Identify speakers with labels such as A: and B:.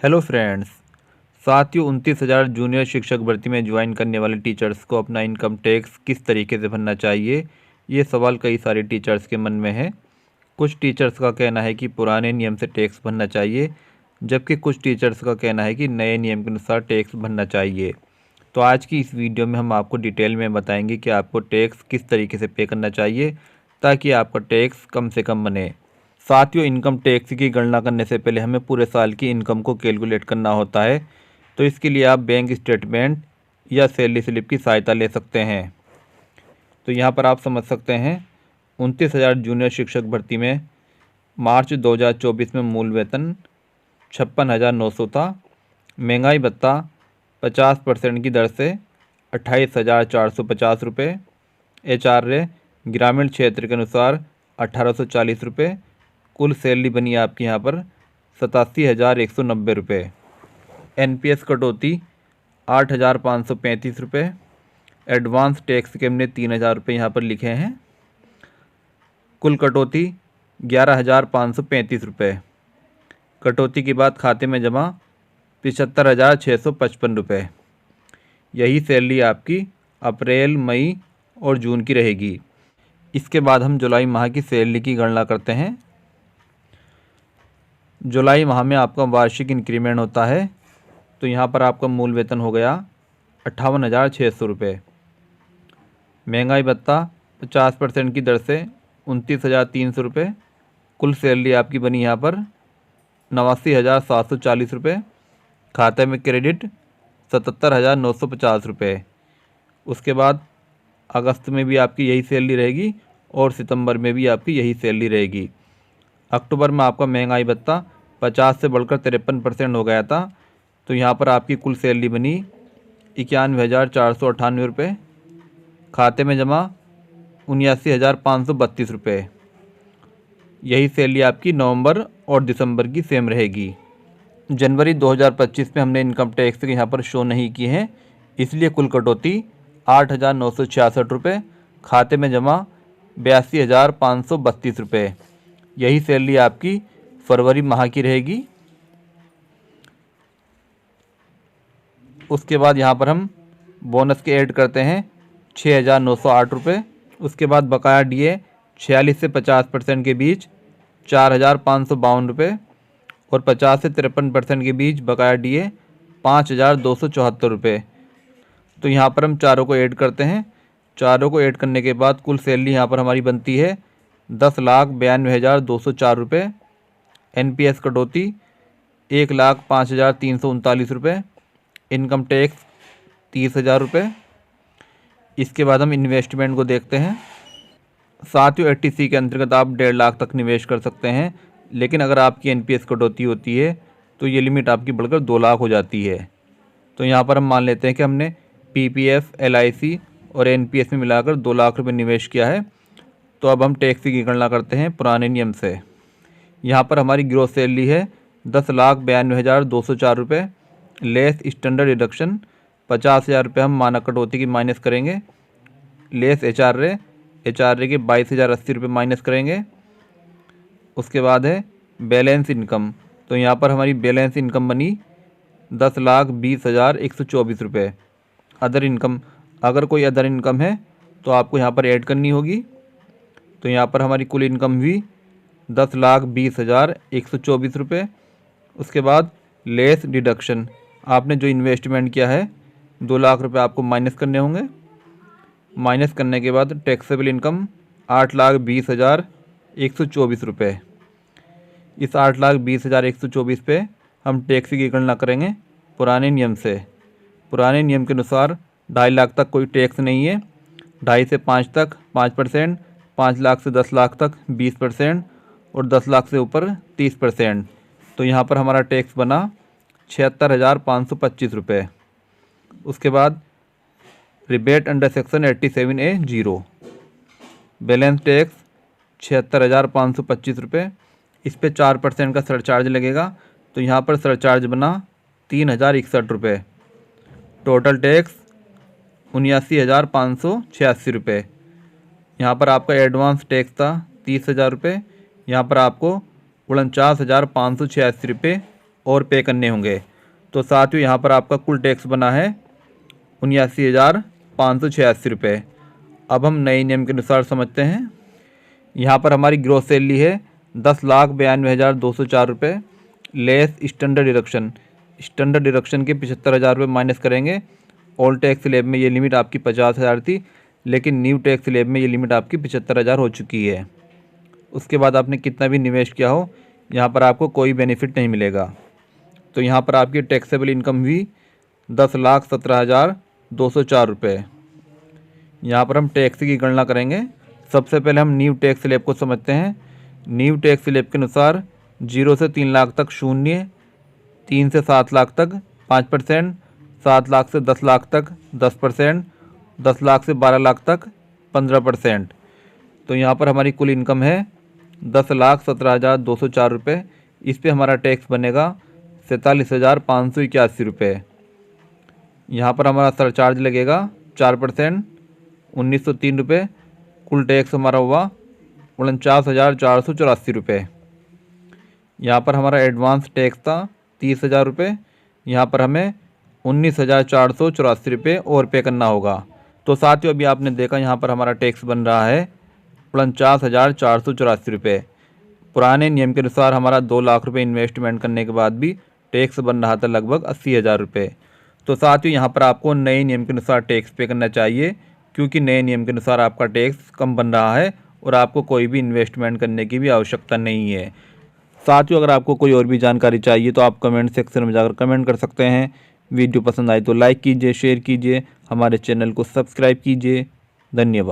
A: Hello friends. साथियों, 29,000 junior शिक्षक भर्ती में ज्वाइन करने वाले टीचर्स को अपना इनकम टैक्स किस तरीके से भरना चाहिए, ये सवाल कई सारे टीचर्स के मन में है। कुछ टीचर्स का कहना है कि पुराने नियम से टैक्स भरना चाहिए, जबकि कुछ टीचर्स का कहना है कि नए नियम के अनुसार टैक्स भरना चाहिए। तो आज की इस वीडियो में हम आपको डिटेल में बताएंगे कि आपको टैक्स किस तरीके से पे करना चाहिए ताकि आपका टैक्स कम से कम बने। साथियों, इनकम टैक्स की गणना करने से पहले हमें पूरे साल की इनकम को कैलकुलेट करना होता है। तो इसके लिए आप बैंक स्टेटमेंट या सैलरी स्लिप की सहायता ले सकते हैं। तो यहाँ पर आप समझ सकते हैं 29,000 जूनियर शिक्षक भर्ती में मार्च 2024 में मूल वेतन 56,900 था। महंगाई भत्ता 50% की दर से 28,450 रुपये। HRA ग्रामीण क्षेत्र के अनुसार 1,840 रुपये। कुल सैलरी बनी आपकी यहाँ पर 87,190 रुपये। NPS कटौती 8,535 रुपये। एडवांस टैक्स के हमने 3,000 रुपये यहाँ पर लिखे हैं। कुल कटौती 11,535 रुपये। कटौती के बाद खाते में जमा 75,655 रुपये। यही सैलरी आपकी अप्रैल, मई और जून की रहेगी। इसके बाद हम जुलाई माह की सैलरी की गणना करते हैं। जुलाई माह में आपका वार्षिक इंक्रीमेंट होता है। तो यहाँ पर आपका मूल वेतन हो गया 58,600 रुपये। महंगाई भत्ता 50% की दर से 29,300 रुपये। कुल सैलरी आपकी बनी यहाँ पर 89,740 रुपये। खाते में क्रेडिट 77,950 रुपये। उसके बाद अगस्त में भी आपकी यही सैलरी रहेगी और सितंबर में भी आपकी यही सैलरी रहेगी। अक्टूबर में आपका महंगाई भत्ता 50 से बढ़कर 53% हो गया था। तो यहाँ पर आपकी कुल सैलरी बनी 91,498 रुपये। खाते में जमा 79,532 रुपये। यही सैलरी आपकी नवंबर और दिसंबर की सेम रहेगी। जनवरी 2025 में हमने इनकम टैक्स यहाँ पर शो नहीं की है, इसलिए कुल कटौती 8,966 रुपये। खाते में जमा 82,532 रुपये। यही सैलरी आपकी फरवरी माह की रहेगी। उसके बाद यहाँ पर हम बोनस के ऐड करते हैं 6,908 रुपये। उसके बाद बकाया DA 46 से 50% के बीच 4,552 रुपये और 50 से 53% के बीच बकाया DA 5,274 रुपये। तो यहाँ पर हम चारों को ऐड करते हैं। चारों को ऐड करने के बाद कुल सैलरी यहाँ पर हमारी बनती है 10,92,204 रुपये। NPS कटौती 1,05,339 रुपये। इनकम टैक्स 30,000 रुपये। इसके बाद हम इन्वेस्टमेंट को देखते हैं। साथियों, 80C के अंतर्गत आप 1.5 लाख तक निवेश कर सकते हैं, लेकिन अगर आपकी NPS कटौती होती है तो ये लिमिट आपकी बढ़कर 2 लाख हो जाती है। तो यहाँ पर हम मान लेते हैं कि हमने PPF, LIC और NPS में मिलाकर 2 लाख रुपये निवेश किया है। तो अब हम टैक्स की गणना करते हैं पुराने नियम से। यहाँ पर हमारी ग्रोस सैलरी है 10,92,204 रुपये। लेस स्टैंडर्ड डिडक्शन 50,000 रुपये हम मानक कटौती की माइनस करेंगे। लेस HRA के 22,080 रुपये माइनस करेंगे। उसके बाद है बैलेंस इनकम। तो यहाँ पर हमारी बैलेंस इनकम बनी 10,20,124 रुपये। अदर इनकम, अगर कोई अदर इनकम है तो आपको यहाँ पर ऐड करनी होगी। तो यहाँ पर हमारी कुल इनकम हुई 10,20,124 रुपये। उसके बाद लेस डिडक्शन, आपने जो इन्वेस्टमेंट किया है 2 लाख रुपये आपको माइनस करने होंगे। माइनस करने के बाद टैक्सेबल इनकम 8,20,124 रुपये। इस 8,20,124 पे हम टैक्स की गणना करेंगे पुराने नियम से। पुराने नियम के अनुसार 2.5 लाख तक कोई टैक्स नहीं है, 2.5 से 5 तक 5%, 5 लाख से 10 लाख तक 20% और 10 लाख से ऊपर 30%। तो यहाँ पर हमारा टैक्स बना 76,525 रुपये। उसके बाद rebate under section 87A 0, balance tax 76,525 रुपये। इस पर 4% का सरचार्ज लगेगा। तो यहाँ पर सरचार्ज बना 3,061 रुपये। टोटल टैक्स 79,586 रुपये। यहाँ पर आपका एडवांस टैक्स था 30,000 रुपये। यहाँ पर आपको 49,586 रुपये और पे करने होंगे। तो साथियों यहाँ पर आपका कुल टैक्स बना है 79,586 रुपये। अब हम नए नियम के अनुसार समझते हैं। यहाँ पर हमारी ग्रॉस सैलरी है 10,92,204 रुपये less standard deduction. Standard deduction के 75,000 रुपये माइनस करेंगे। ओल्ड टैक्स स्लैब में ये लिमिट आपकी 50,000 थी, लेकिन न्यू टैक्स स्लैब में ये लिमिट आपकी 75,000 हो चुकी है। उसके बाद आपने कितना भी निवेश किया हो, यहाँ पर आपको कोई बेनिफिट नहीं मिलेगा। तो यहाँ पर आपकी टैक्सेबल इनकम हुई 10,17,204 रुपये। यहाँ पर हम टैक्स की गणना करेंगे। सबसे पहले हम न्यू टैक्स स्लैब को समझते हैं। न्यू टैक्स स्लैब के अनुसार 0 से 3 लाख तक 0, 3 से 7 लाख तक 5%, 7 लाख से 10 लाख तक 10%, 10 लाख से 12 लाख तक 15%। तो यहाँ पर हमारी कुल इनकम है 10,17,204 रुपये। इस पे हमारा टैक्स बनेगा 47,581 रुपये। यहाँ पर हमारा सरचार्ज लगेगा 4%, 1,903 रुपये। कुल टैक्स हमारा हुआ 49,484 रुपये। यहाँ पर हमारा एडवांस टैक्स था 30,000 रुपये। यहाँ पर हमें 19,484 रुपये और पे करना होगा। तो साथियों अभी आपने देखा यहाँ पर हमारा टैक्स बन रहा है 49,484 रुपये। पुराने नियम के अनुसार हमारा 2 लाख रुपये इन्वेस्टमेंट करने के बाद भी टैक्स बन रहा था लगभग 80,000 रुपये। तो साथियों यहाँ पर आपको नए नियम के अनुसार टैक्स पे करना चाहिए, क्योंकि नए नियम के अनुसार आपका टैक्स कम बन रहा है और आपको कोई भी इन्वेस्टमेंट करने की भी आवश्यकता नहीं है। साथियों अगर आपको कोई और भी जानकारी चाहिए तो आप कमेंट सेक्शन में जाकर कमेंट कर सकते हैं। वीडियो पसंद आए तो लाइक कीजिए, शेयर कीजिए, हमारे चैनल को सब्सक्राइब कीजिए। धन्यवाद।